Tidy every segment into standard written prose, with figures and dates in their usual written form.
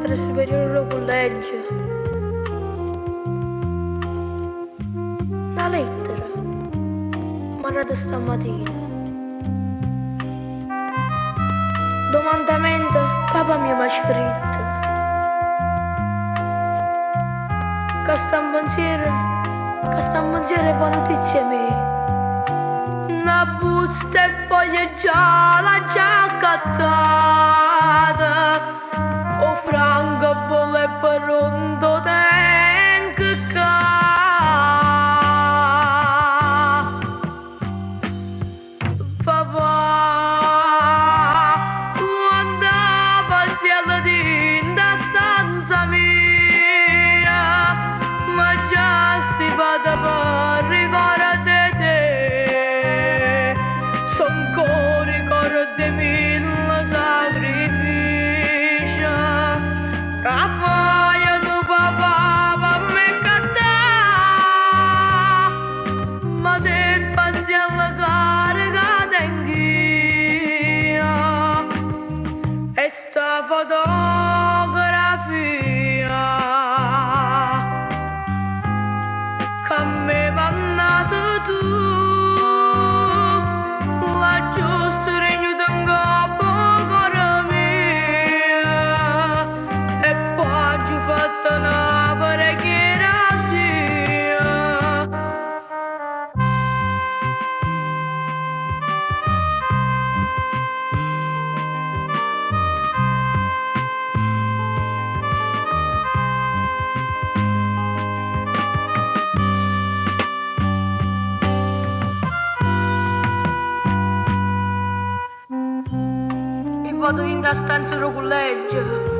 padre superiore al collegio. Una lettera, mandata stamattina. Domandamento, papà mi ha scritto. Che sta in pensiero fa notizie mie. Una busta e foglie gialla già cattata. O franco vuole per un do tengo ca. Papà, quando pazienza di da stanza mia, ma già si vada per ricordare te. Son ricordo di mille sacrifici. Capaia tu papà per me cattà, ma te pazienza carica tenghia. E sta fotografia che mi hai mandato tu, laggiù sul regno d'un cuore mio, e poi ci ho fatto una preghiera a Dio. E vado in da stanza del collegio.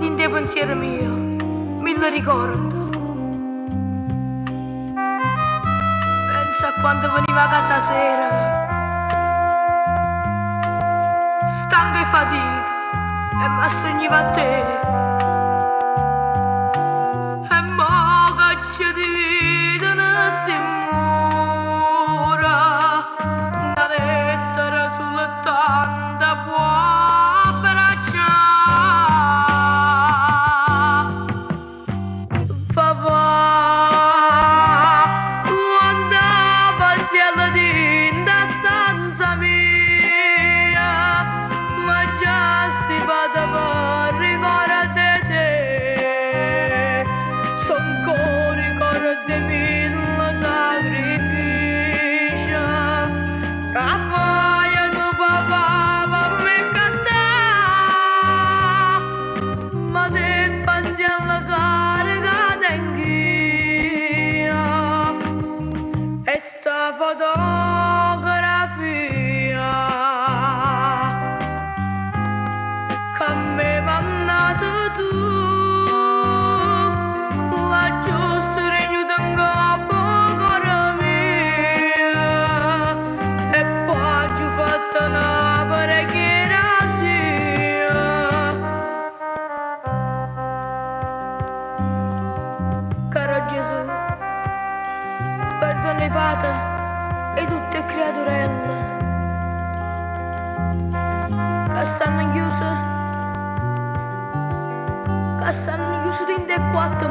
In dei pensieri mio, mille ricordo. Pensa a quando veniva a casa sera, stanco e fatica, e mi stringeva a te. E mo che ci dividono si mura, una lettera sulle tante può abbracciare. Papà, quando pazienza di da stanza mia, ma già si vada per ricordare te. Son ricordo di mille sacrifici. Capaia tu papà per me cattà, ma te pazienza carica tenghia. E sta fotografia che mi hai mandato tu, laggiù sul regno d'un cuore mio, e poi ci ho fatto una preghiera a Dio. Caro Gesù, perdona i padri e tutte le creaturelle che stanno chiuse in dei quattro